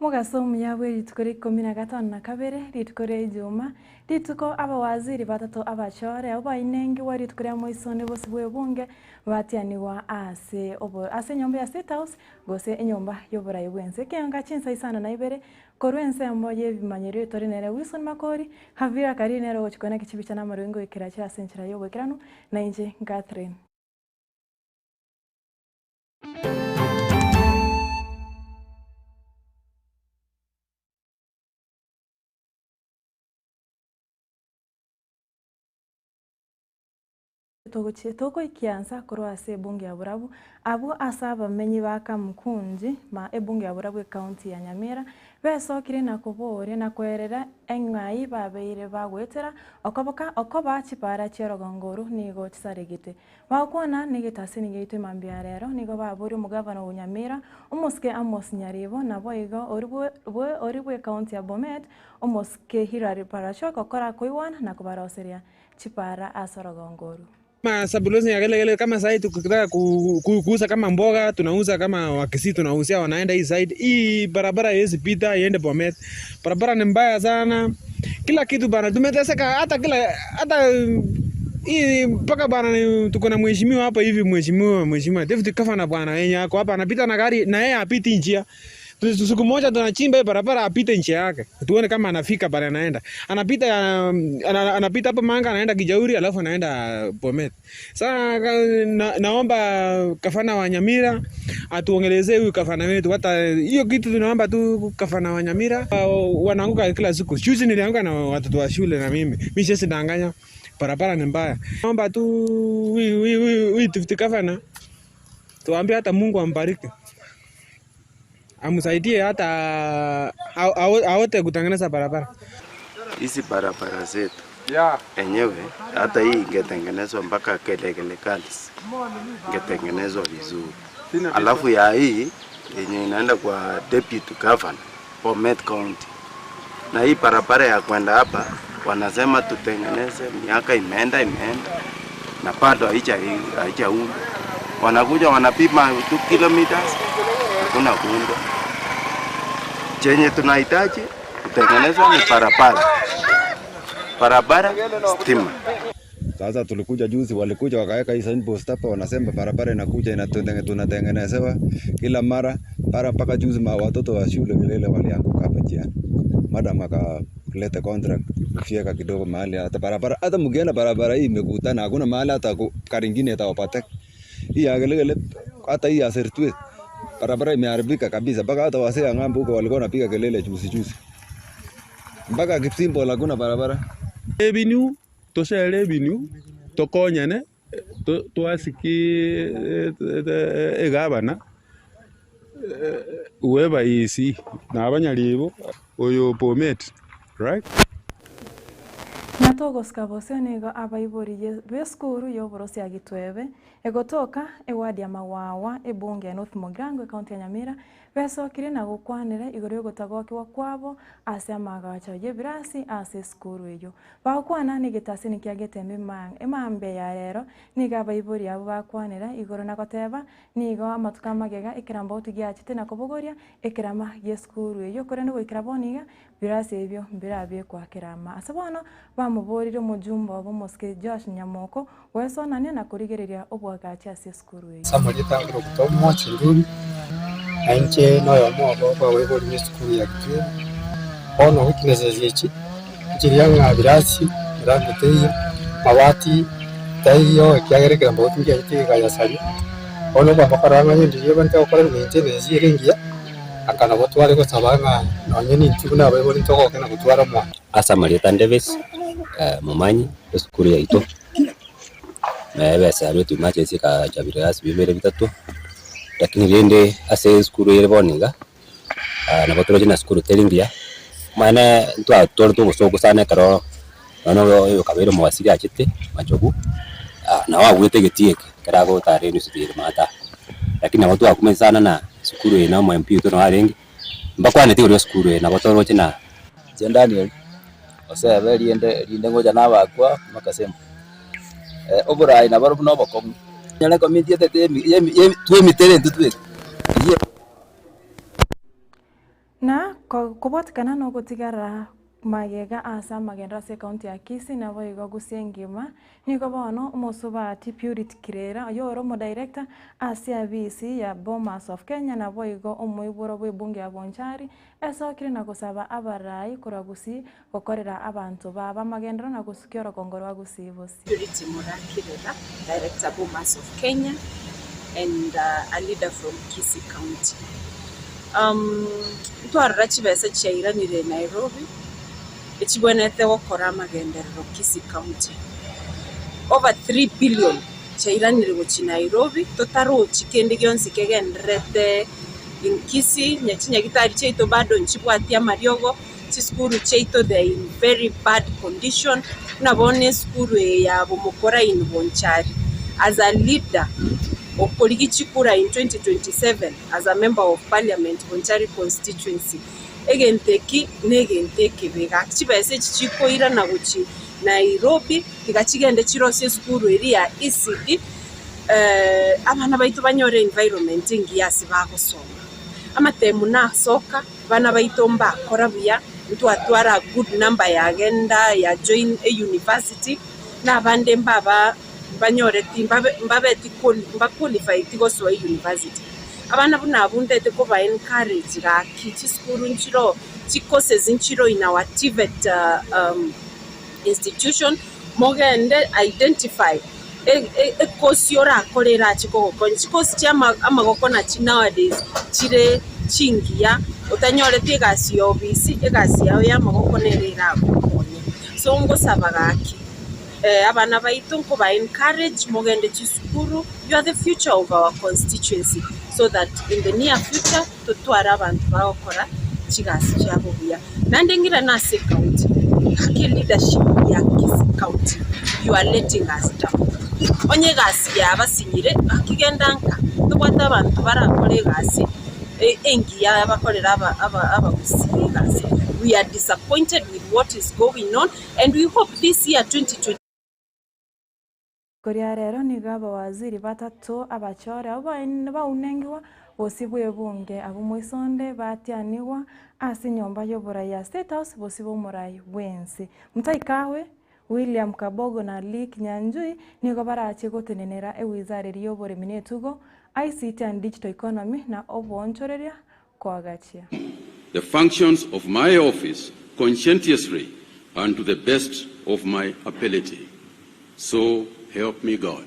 Mugaso muyabwe ritukore 15 na kabere ritukore Ijumaa rituko abawaziri batatu abachore abo inengi wari ritukore moisone bose bwebunge batianiwa ase nyomba ya State House gose inyomba y'oburayi bwense EKEONGA CHINSA ISANO na IBERE korwense mboye bimanyero itori nere Wilson Makori havira kari nere ochikona kichibicha na marengo ikira cha senchira y'obwekirano na inje Catherine. Toko ikianza kurwase ebunge ya Burabu abo asaba menyi baka mkunji ma ebunge ya Burabu county ya Nyamira besokire na kubore na kwerera engai babeire bagwetera okoba chipara chirogongoro nigo chisaregite bakona nigitase nigite mambia rero nigo baburi umugavana wa Nyamira umuske Amos Nyaribo nabo igo oribwe county ya Bomet umuske Hilary Parachoko kora koiwana na kubaroseria chipara asorogongoro. Sabulozi ya gele kama sasa tukitaka kuuza kama mboga tunauza kama wakisi tunauzia wanaenda hii side hii barabara hizi pita iende Bomet. Barabara ni mbaya sana. Kila kitu bana tumeteseka hata hii mpaka bana tuko na mheshimiwa hapa hivi mheshimiwa David Kafana bwana yeye yako hapa anapita na gari na yeye apiti njia. Siku moja tunachimba barabara apite nchi yake. Tuone kama anafika pale anaenda. Anapita hapa Manga anaenda Kijauri alafu anaenda Bomet. Sasa naomba gavana wa Nyamira atuongelezee huyu gavana wetu. Hata hiyo kitu tunaomba tu gavana wa Nyamira wanaanguka kila siku. Juzi nilianguka na watoto wa shule na mimi. Mimi sisi ndanganya barabara ni mbaya. Naomba tu huyu gavana tuambie hata Mungu ambariki. Amusaidie hata awote kutengeneza barabara. Hizi barabara zetu enyewe hata hii ingetengenezwa mpaka Kelegele Kalisi ingetengenezwa vizuri. Alafu ya hii yenye inaenda kwa deputy governor Bomet County. Na hii barabara ya kwenda hapa wanasema tutengeneze, miaka imeenda na bado haijaundwa. Wanakuja wanapima 2 kilometers hakuna kuundwa. Chenye tunahitaji kutengenezwa ni barabara stima. Sasa tulikuja juzi walikuja wakaweka hii signpost hapa wanasema barabara inakuja tunatengenezewa kila mara mpaka juzi watoto wa shule vile walianguka hapa njiani. Madam akaleta contract kufieka kidogo mahali hata barabara hata mkienda barabara hii imekutana hakuna mahali hata karingine itawapata. Hii agelele hata hii asertwe barabara imeharibika kabisa mpaka hata wasee ngambo huko walikuwa wanapiga kelele juzi. Mpaka Kitimbo hakuna barabara. Revenue revenue tokonyane twasiki egabana weba isi na abanyalibo oyo Bomet, right? Natogos kabosenigo abaiboriye beskuru y'oborosi ya Gitwebe egotoka ewadi ya Mawawa ebunge ya North Mogrango county ya Nyamira besokire na gukwanira igoro y'ogotagokwa kwabo ase amagacha y'ebirasi ase skuru eyo bakwana nigitase nikia Getembe emambe ya rero niga abaibori abo bakwanira igoro na goteba nigo amatuka magega ekirambo otigiachite na kobogoria ekirama y'eskuru eyo kore no ikiraboniga birasi ebyo mbirabe kwa kirama asabono bamuborire mujumba wabo Moske Josh Nyamoko wesonania na kurigereria obwagacha ase skuru eyo samorita kutomo chinduni anche noyo mobo kwa webori skuru ya Gitwebe ono witnesses yechi kirianga birasi rangeteya mawati tayo kyagerekera mbotu ngiyitega yasari ono babakaranga ndiye bante okora maintenance yerengia akana botware ko sabanga nonye ni ntuna bayibori ntoko kana botwara mo asa Marita Davis mumanyi skuru ya ito mebe saro tumache ka jabirasi bibere bitatu lakini rende ase skuru yereboniga na botoro jina skuru telindia mana ntwa torto gusoko sana karo nono yo kabero mwasiri achite machogu na wagwete getieke karago tare ni sitire mata lakini watu akumezana na skuru ina mo MP to no arengi mbakwane tigo skuru na botoro jina Daniel osebe riende ngoja na bakwa makasema oburai na barubu no bokom nyale komiti tete ye tuemitere tutwe na Kubotikana no gutigara magega asa magenda se county ya Kisii na boigo gusengima niko bono umusubati Purity Kirera yoro mo director asia BC ya Bomas of Kenya na boigo umuiburo bw'ibunge ya Bonchari esokire na gusaba abarai kuragusi gukorera abantu baba magendero na gusikiora kongorwa gusibusi. Purity Kirera, director Bomas of Kenya and a leader from Kisii County. Twarra chibesa chairanire Nairobi ekibonete okora amagenderero Kisii County over 3 billion chairanire gochi Nairobi totaro chikende gyonsi kegenderete in Kisii nyachinya gitari cheito bado nchibwatia mariogo chiskuru cheito they in very bad condition nabone skuru ya bomokora in Bonchari as a leader Okoligi Chikura in 2027 as a member of parliament Bonchari constituency egenteki negenteki bega chibese chichiko ira na guchi Nairobi kigachigende chirose skuru eri ya ECD abana baitu banyore environment ngiyasi bagosoma amatemu na soka bana baitu mba korabuya mtu atwara good number ya agenda ya join a university na bande mbaba banyore mbabeti qualify tigo so university abana buna bundete ko ba encourage ga kichi school nchiro chi courses nchiro in our TVET institution mogende identify a course yora kolera chiko konchi course chama amagoko na chi nowadays chire chingia utanyore tigasi obisi egasi yawe yamagoko nerera konye so ngo sabagaki abana baitu ko ba encourage mogende chisukuru. You are the future of our constituency so that in the near future tutwara abantu bakora chigasi cyabo buya nande ngira na se county haki leadership ya Kisii County you are letting us down onye gasi yabasinyire akigendanka tubata abantu barakore gasi engiya abakorera aba gasi. We are disappointed with what is going on and we hope this year 2020 Korea rero ni gaba waziri batatu abachore abo baunengiwa bosibwe bunge abo mwisonde batianiwa asi nyomba yobora ya State House bosibo murai wensi mutaikawe William Kabogo na Lik Nyanjui nigo barache gotenenera ewizare riyobore minetugo ICT and digital economy na obonchoreria kwagachia. The functions of my office conscientiously and to the best of my ability. So help me God.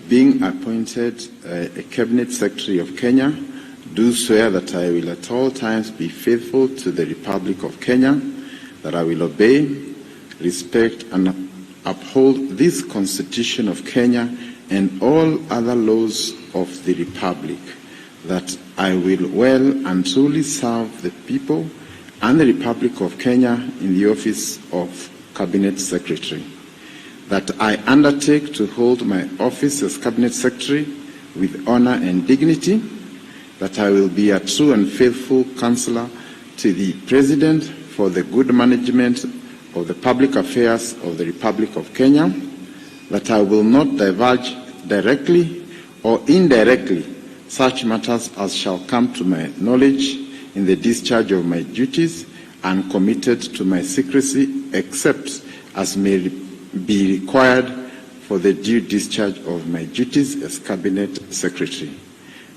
Being appointed a Cabinet Secretary of Kenya, do swear that I will at all times be faithful to the Republic of Kenya, that I will obey, respect and uphold this Constitution of Kenya and all other laws of the Republic, that I will well and truly serve the people and the Republic of Kenya in the office of Cabinet Secretary, that I undertake to hold my office as Cabinet Secretary with honor and dignity, that I will be a true and faithful counselor to the President for the good management of the public affairs of the Republic of Kenya, that I will not divulge directly or indirectly such matters as shall come to my knowledge in the discharge of my duties and committed to my secrecy except as may be required for the due discharge of my duties as Cabinet Secretary,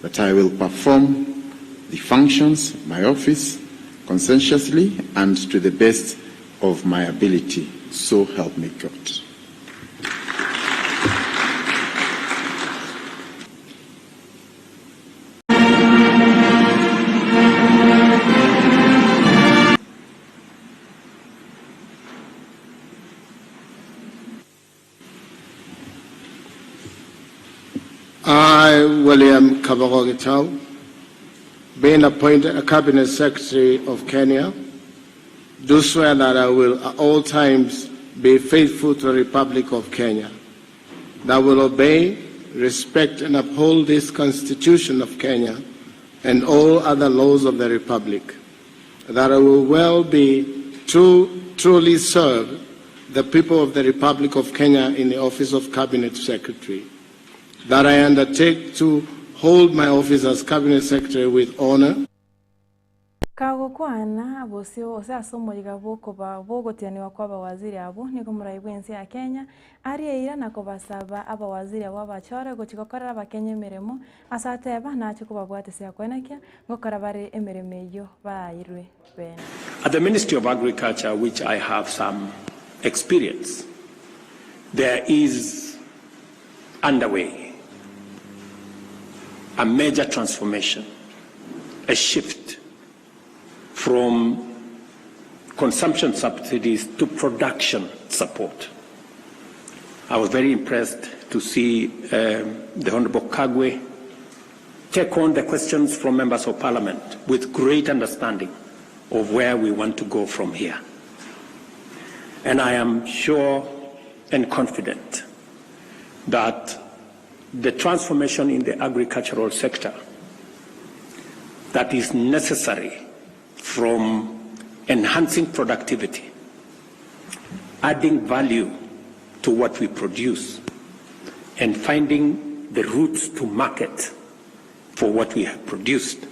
that I will perform the functions of my office conscientiously and to the best of my ability. So help me God. I, William Kabagogitau, being appointed a Cabinet Secretary of Kenya, do swear that I will at all times be faithful to the Republic of Kenya, that I will obey, respect, and uphold this Constitution of Kenya and all other laws of the Republic, that I will well truly serve the people of the Republic of Kenya in the office of Cabinet Secretary, that I undertake to hold my office as Cabinet Secretary with honor. Kago kwana abosio osasomo igaboko ba bogoteni wakwaba waziri abo niko murayibwensi ya Kenya ariyeira nakobasaba aba waziri abo abachora gochikokorera abakenya emeremo asateba nacho kubabwatese yakwenekia ngokora bare emeremeyo bairwe bene. At the Ministry of Agriculture, which I have some experience, there is underway a major transformation, a shift from consumption subsidies to production support. I was very impressed to see the Honorable Kagwe take on the questions from members of Parliament with great understanding of where we want to go from here. And I am sure and confident that the transformation in the agricultural sector that is necessary from enhancing productivity, adding value to what we produce, and finding the routes to market for what we have produced.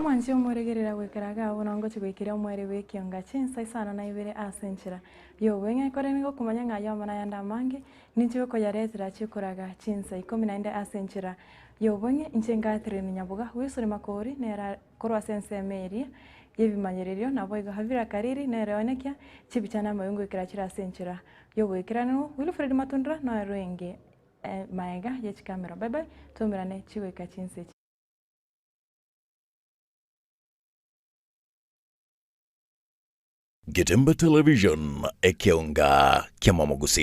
Mwanzi omuregerera gwekaraga abona ngo kigwikira omwere w'EKEONGA CHINSA ISANO na IBERE asenchera yo wenge korengo kumanya ngayo amana yanda mange ninchiwe ko yaretera chikoraga CHINSA 19 asenchera yo wenge inchenga treni NYABOGA wisore makori nera korwa sense meri yebimanyererio nabo igahavira kariri nereonekia chibichana mayungu ikirachira asenchera yo wekirano Wilfred Matundra na rwenge maega yechikamera bye bye tumirane chiweka CHINSA. Getembe Television, EKEONGA, Kiamamogusi.